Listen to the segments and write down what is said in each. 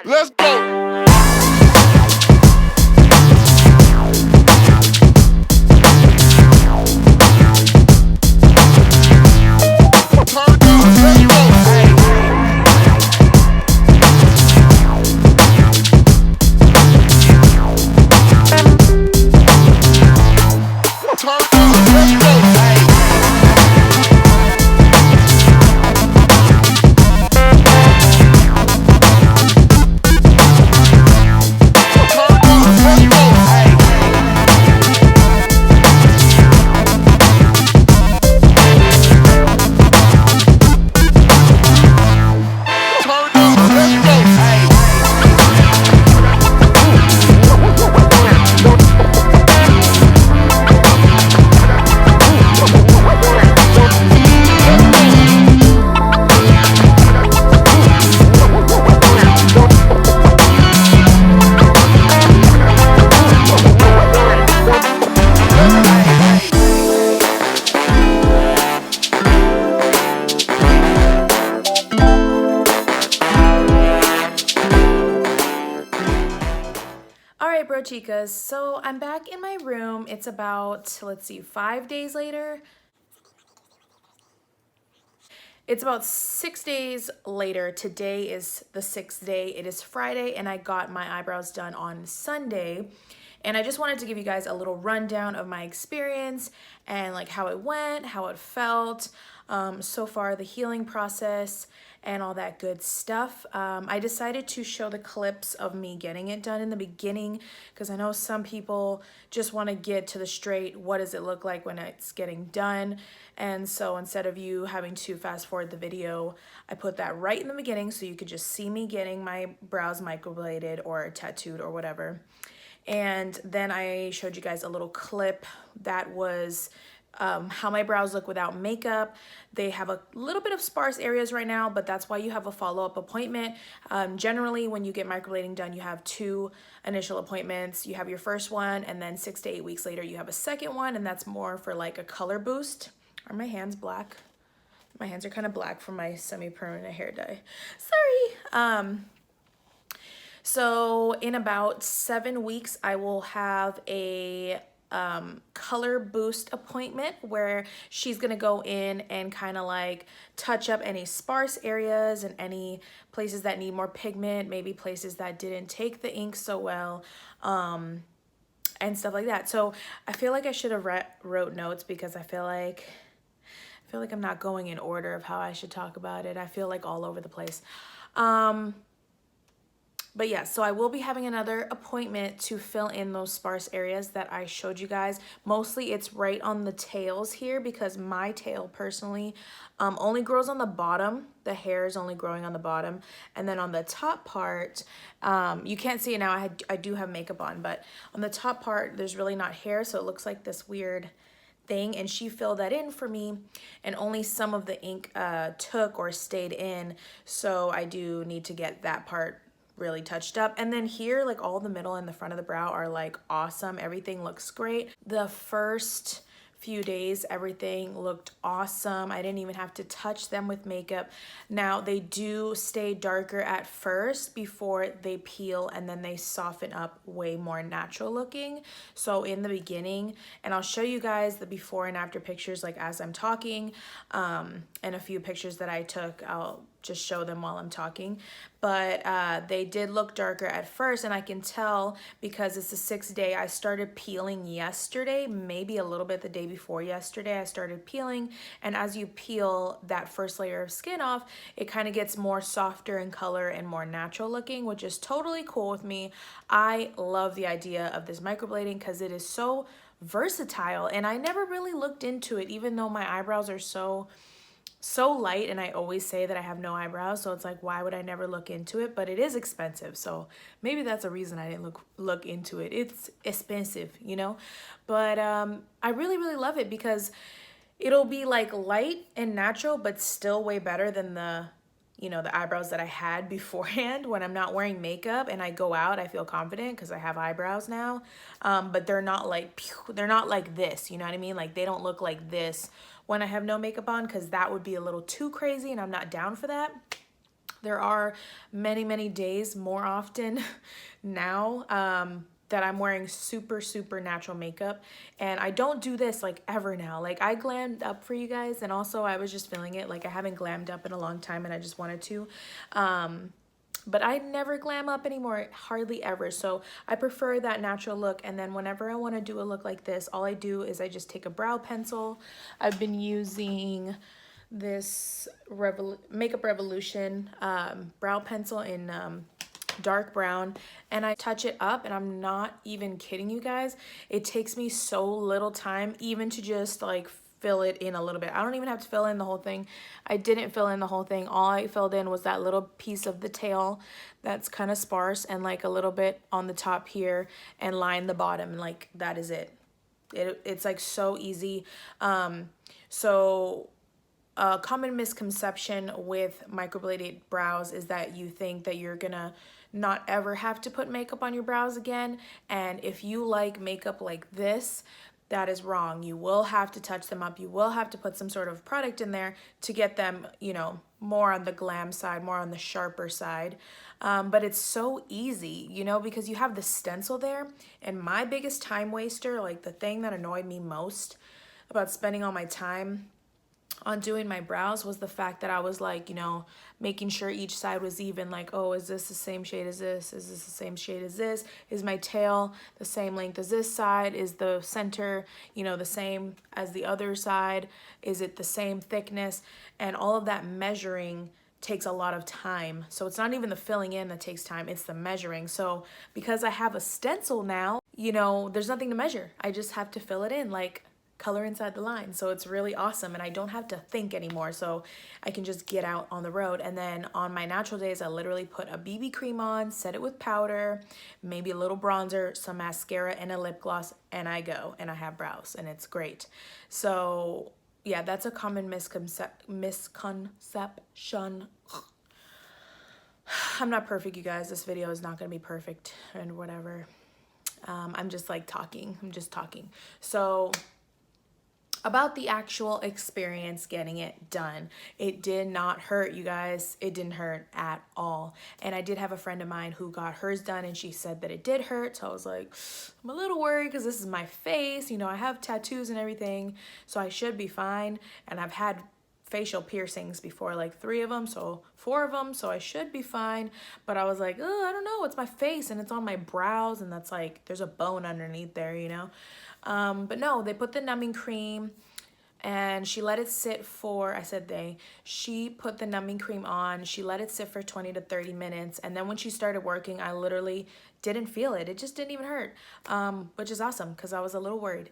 Let's go. Brochicas, so I'm back in my room. It's about, let's see, 5 days later. It's about 6 days later. Today is the 6th day. It is Friday and I got my eyebrows done on Sunday. And I just wanted to give you guys a little rundown of my experience and like how it went, how it felt, so far the healing process and all that good stuff. I decided to show the clips of me getting it done in the beginning because I know some people just want to get to the straight, what does it look like when it's getting done? And so instead of you having to fast forward the video, I put that right in the beginning so you could just see me getting my brows microbladed or tattooed or whatever. And then I showed you guys a little clip that was how my brows look without makeup. They have a little bit of sparse areas right now, but that's why you have a follow-up appointment. Generally, when you get microblading done, you have 2 initial appointments. You have your first one, and then 6 to 8 weeks later, you have a second one, and that's more for like a color boost. Are my hands black? My hands are kind of black from my semi-permanent hair dye. Sorry. So in about 7 weeks, I will have a color boost appointment where she's gonna go in and kind of like touch up any sparse areas and any places that need more pigment, maybe places that didn't take the ink so well, and stuff like that. So I feel like I should have wrote notes because I feel like I'm not going in order of how I should talk about it. I feel like all over the place. But yeah, so I will be having another appointment to fill in those sparse areas that I showed you guys. Mostly it's right on the tails here because my tail personally only grows on the bottom. The hair is only growing on the bottom. And then on the top part, you can't see it now. I do have makeup on, but on the top part, there's really not hair. So it looks like this weird thing, and she filled that in for me, and only some of the ink took or stayed in. So I do need to get that part really touched up. And then here, like all the middle and the front of the brow are like awesome. Everything looks great. The first few days, everything looked awesome. I didn't even have to touch them with makeup. Now they do stay darker at first before they peel, and then they soften up way more natural looking. So in the beginning, and I'll show you guys the before and after pictures like as I'm talking, and a few pictures that I took. I'll just show them while I'm talking, but they did look darker at first, and I can tell because it's the 6th day. I started peeling yesterday, maybe a little bit the day before yesterday. I started peeling, and as you peel that first layer of skin off, it kind of gets more softer in color and more natural looking, which is totally cool with me. I love the idea of this microblading because it is so versatile, and I never really looked into it, even though my eyebrows are so so light, and I always say that I have no eyebrows, so it's like, why would I never look into it? But it is expensive, so maybe that's a reason I didn't look into it. It's expensive, you know. But I really love it because it'll be like light and natural, but still way better than the, you know, the eyebrows that I had beforehand. When I'm not wearing makeup and I go out, I feel confident because I have eyebrows now. But they're not like, they're not like this, you know what I mean? Like they don't look like this when I have no makeup on, because that would be a little too crazy and I'm not down for that. There are many days more often now that I'm wearing super natural makeup, and I don't do this like ever now. Like I glammed up for you guys, and also I was just feeling it. Like I haven't glammed up in a long time and I just wanted to. But I never glam up anymore, hardly ever. So I prefer that natural look. And then whenever I want to do a look like this, all I do is I just take a brow pencil. I've been using this Makeup Revolution brow pencil in dark brown, and I touch it up, and I'm not even kidding you guys. It takes me so little time even to just like fill it in a little bit. I don't even have to fill in the whole thing. I didn't fill in the whole thing. All I filled in was that little piece of the tail that's kind of sparse, and like a little bit on the top here, and line the bottom, and like that is it. It's like so easy. So a common misconception with microbladed brows is that you think that you're gonna not ever have to put makeup on your brows again. And if you like makeup like this, that is wrong. You will have to touch them up. You will have to put some sort of product in there to get them, you know, more on the glam side, more on the sharper side. But it's so easy, you know, because you have the stencil there. And my biggest time waster, like the thing that annoyed me most about spending all my time on doing my brows, was the fact that I was like, you know, making sure each side was even, like, oh, is this the same shade as this? Is this the same shade as this? Is my tail the same length as this side? Is the center, you know, the same as the other side? Is it the same thickness? And all of that measuring takes a lot of time. So it's not even the filling in that takes time, it's the measuring. So because I have a stencil now, you know, there's nothing to measure. I just have to fill it in, like color inside the line. So it's really awesome, and I don't have to think anymore. So I can just get out on the road. And then on my natural days, I literally put a BB cream on, set it with powder, maybe a little bronzer, some mascara, and a lip gloss, and I go, and I have brows, and it's great. So yeah, that's a common misconception. I'm not perfect, you guys. This video is not gonna be perfect and whatever. I'm just like talking. I'm just talking. So about the actual experience getting it done, it did not hurt, you guys. It didn't hurt at all. And I did have a friend of mine who got hers done, and she said that it did hurt. So I was like, I'm a little worried because this is my face, you know, I have tattoos and everything, so I should be fine. And I've had facial piercings before, like 3 of them, so 4 of them, so I should be fine. But I was like, oh, I don't know, it's my face and it's on my brows, and that's like, there's a bone underneath there, you know. But no, they put the numbing cream, and she let it sit for, she put the numbing cream on, she let it sit for 20 to 30 minutes, and then when she started working, I literally didn't feel it. It just didn't even hurt, which is awesome because I was a little worried.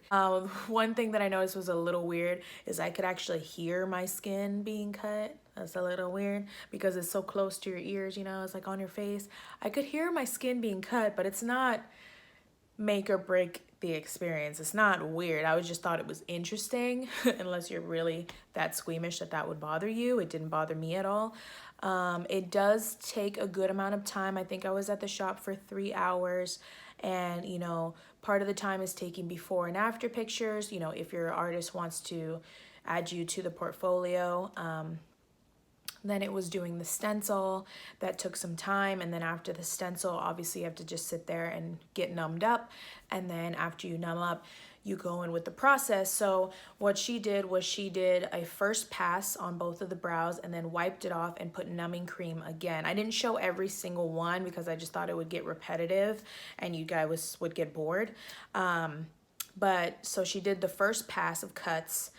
One thing that I noticed was a little weird is I could actually hear my skin being cut. That's a little weird because it's so close to your ears, you know, it's like on your face. I could hear my skin being cut, but it's not make or break the experience. It's not weird. I just thought it was interesting unless you're really that squeamish that would bother you. It didn't bother me at all. It does take a good amount of time. I think I was at the shop for 3 hours, and you know, part of the time is taking before and after pictures, you know, if your artist wants to add you to the portfolio. Then it was doing the stencil. That took some time, and then after the stencil, obviously you have to just sit there and get numbed up, and then after you numb up, you go in with the process. So what she did was she did a first pass on both of the brows and then wiped it off and put numbing cream again. I didn't show every single one because I just thought it would get repetitive and you guys would get bored. But so she did the first pass of cuts,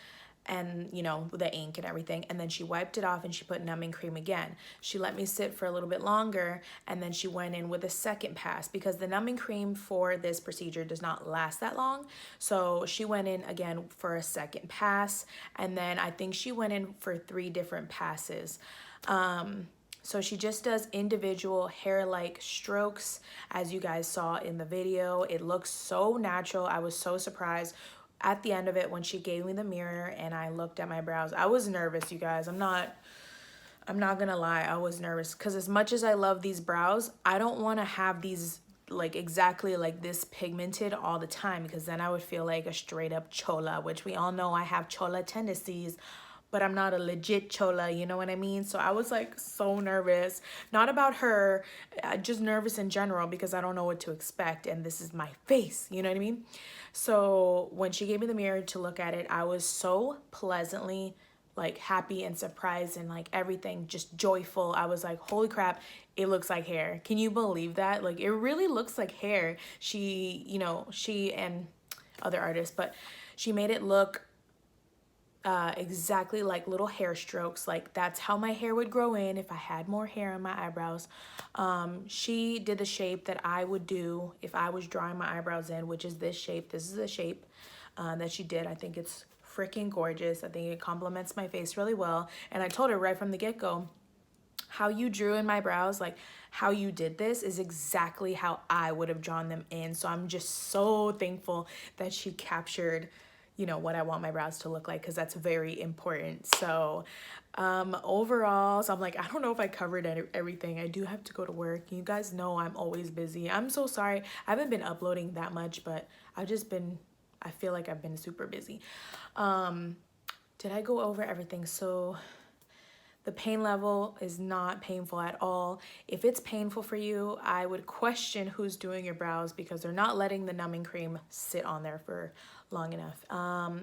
and you know, the ink and everything, and then she wiped it off and she put numbing cream again. She let me sit for a little bit longer, and then she went in with a second pass because the numbing cream for this procedure does not last that long. So she went in again for a second pass, and then I think she went in for 3 different passes. So she just does individual hair-like strokes, as you guys saw in the video. It looks so natural. I was so surprised at the end of it when she gave me the mirror and I looked at my brows. I was nervous, you guys. I'm not gonna lie, I was nervous because as much as I love these brows, I don't want to have these like exactly like this pigmented all the time, because then I would feel like a straight up chola, which we all know I have chola tendencies, but I'm not a legit chola, you know what I mean? So I was like so nervous, not about her, just nervous in general because I don't know what to expect and this is my face, you know what I mean? So when she gave me the mirror to look at it, I was so pleasantly like happy and surprised and like everything just joyful. I was like, holy crap, it looks like hair. Can you believe that? Like it really looks like hair. She, you know, she and other artists, but she made it look exactly like little hair strokes. Like that's how my hair would grow in if I had more hair on my eyebrows. She did the shape that I would do if I was drawing my eyebrows in, which is this shape. This is the shape that she did. I think it's freaking gorgeous. I think it complements my face really well. And I told her right from the get-go, how you drew in my brows, like how you did this is exactly how I would have drawn them in. So I'm just so thankful that she captured, you know, what I want my brows to look like, because that's very important. So overall, so I'm like, I don't know if I covered everything. I do have to go to work. You guys know I'm always busy. I'm so sorry. I haven't been uploading that much, but I feel like I've been super busy. Did I go over everything? So the pain level is not painful at all. If it's painful for you, I would question who's doing your brows, because they're not letting the numbing cream sit on there for long enough,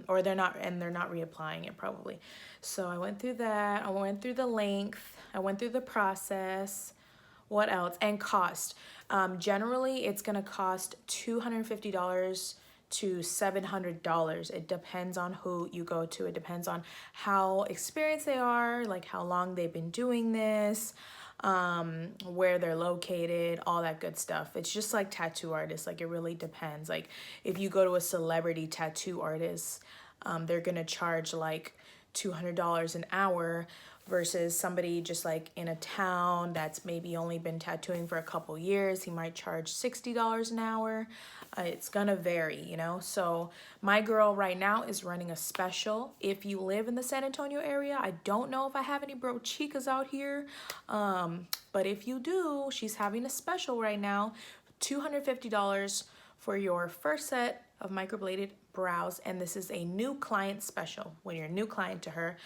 or they're not reapplying it probably. So I went through that. I went through the length. I went through the process. What else? And cost. Generally, it's gonna cost $250 to $700. It depends on who you go to. It depends on how experienced they are, like how long they've been doing this, where they're located, all that good stuff. It's just like tattoo artists. Like it really depends. Like if you go to a celebrity tattoo artist, they're gonna charge like $200 an hour, versus somebody just like in a town that's maybe only been tattooing for a couple years. He might charge $60 an hour. It's gonna vary, you know? So my girl right now is running a special. If you live in the San Antonio area, I don't know if I have any brochikas out here, but if you do, she's having a special right now, $250 for your first set of microbladed brows. And this is a new client special when you're a new client to her.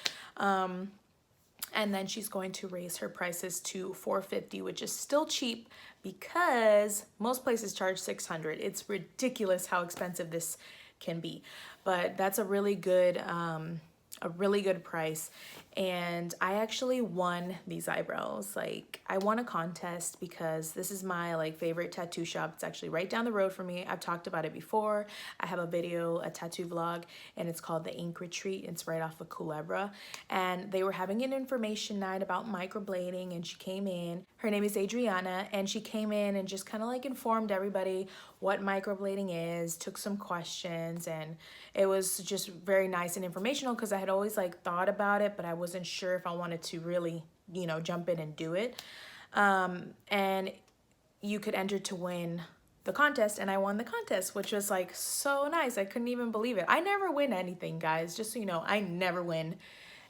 And then she's going to raise her prices to $450, which is still cheap because most places charge $600. It's ridiculous how expensive this can be, but that's a really good price. And I actually won these eyebrows. Like I won a contest because this is my like favorite tattoo shop. It's actually right down the road from me. I've talked about it before. I have a video, a tattoo vlog, and it's called the Ink Retreat. It's right off of Culebra. And they were having an information night about microblading, and she came in. Her name is Adriana, and she came in and just kind of like informed everybody what microblading is, took some questions, and it was just very nice and informational because I had always like thought about it, but I wasn't sure if I wanted to really, you know, jump in and do it. And you could enter to win the contest, and I won the contest, which was like so nice. I couldn't even believe it. I never win anything, guys, just so you know. I never win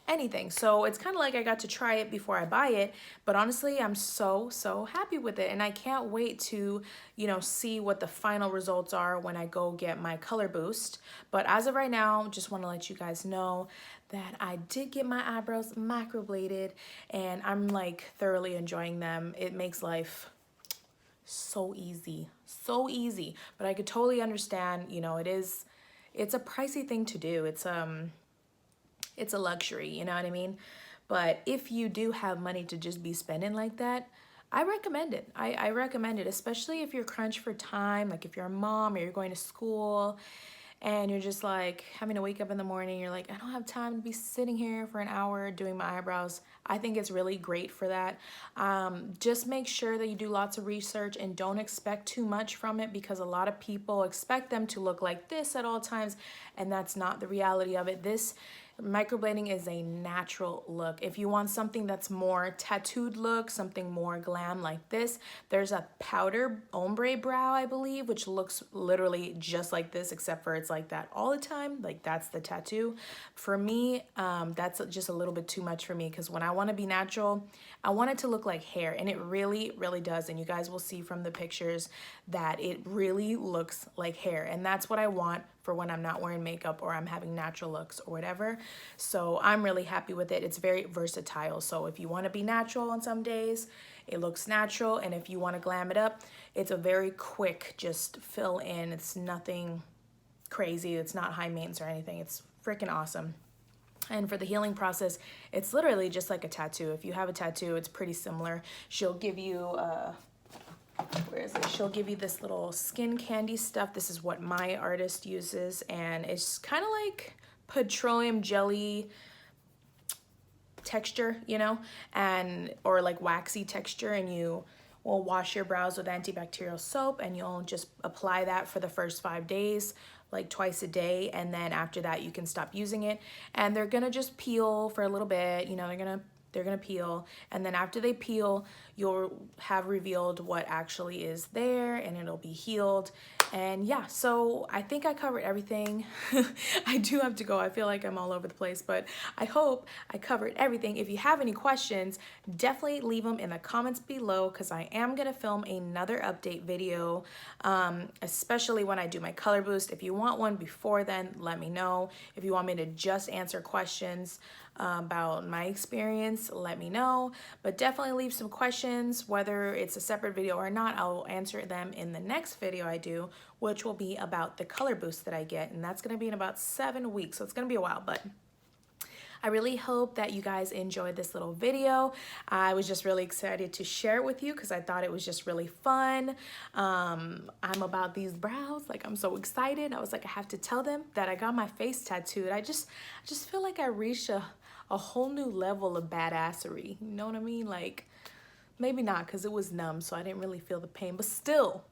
anything, so it's kind of like I got to try it before I buy it. But honestly, I'm so happy with it, and I can't wait to, you know, see what the final results are when I go get my color boost. But as of right now, just want to let you guys know that I did get my eyebrows microbladed, and I'm like thoroughly enjoying them. It makes life so easy, but I could totally understand, you know, it's a pricey thing to do. It's a luxury, you know what I mean? But if you do have money to just be spending like that, I recommend it. I recommend it, especially if you're crunched for time, like if you're a mom or you're going to school and you're just like having to wake up in the morning, you're like, I don't have time to be sitting here for an hour doing my eyebrows. I think it's really great for that. Just make sure that you do lots of research and don't expect too much from it, because a lot of people expect them to look like this at all times, and that's not the reality of it. This microblading is a natural look. If you want something that's more tattooed look, something more glam like this, there's a powder ombre brow, I believe, which looks literally just like this, except for it's like that all the time. Like, that's the tattoo. For me, that's just a little bit too much for me, because when I want to be natural, I want it to look like hair, and it really, really does. And you guys will see from the pictures that it really looks like hair, and that's what I want for when I'm not wearing makeup or I'm having natural looks or whatever. So I'm really happy with it. It's very versatile. So if you want to be natural on some days, it looks natural. And if you want to glam it up, it's a very quick just fill in. It's nothing crazy. It's not high maintenance or anything. It's freaking awesome. And for the healing process, it's literally just like a tattoo. If you have a tattoo, it's pretty similar. She'll give you where is it? She'll give you this little skin candy stuff. This is what my artist uses, and it's kind of like petroleum jelly texture, you know, and or like waxy texture, and you will wash your brows with antibacterial soap, and you'll just apply that for the first 5 days, like twice a day, and then after that you can stop using it, and they're gonna just peel for a little bit, you know, they're gonna peel, and then after they peel, you'll have revealed what actually is there, and it'll be healed. And yeah, so I think I covered everything. I do have to go. I feel like I'm all over the place, but I hope I covered everything. If you have any questions, definitely leave them in the comments below, because I am gonna film another update video, especially when I do my color boost. If you want one before then, let me know. If you want me to just answer questions about my experience, let me know. But definitely leave some questions, whether it's a separate video or not. I'll answer them in the next video I do, which will be about the color boost that I get, and that's gonna be in about 7 weeks, so it's gonna be a while. But I really hope that you guys enjoyed this little video. I was just really excited to share it with you, because I thought it was just really fun. I'm about these brows, like I'm so excited. I was like, I have to tell them that I got my face tattooed. I just feel like I reached a whole new level of badassery, you know what I mean? Like, maybe not, because it was numb, so I didn't really feel the pain, but still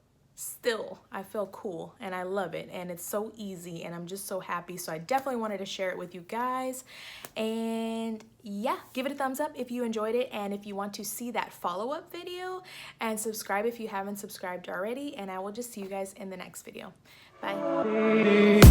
I feel cool, and I love it, and it's so easy, and I'm just so happy. So I definitely wanted to share it with you guys. And yeah, give it a thumbs up if you enjoyed it, and if you want to see that follow-up video, and subscribe if you haven't subscribed already, and I will just see you guys in the next video. Bye.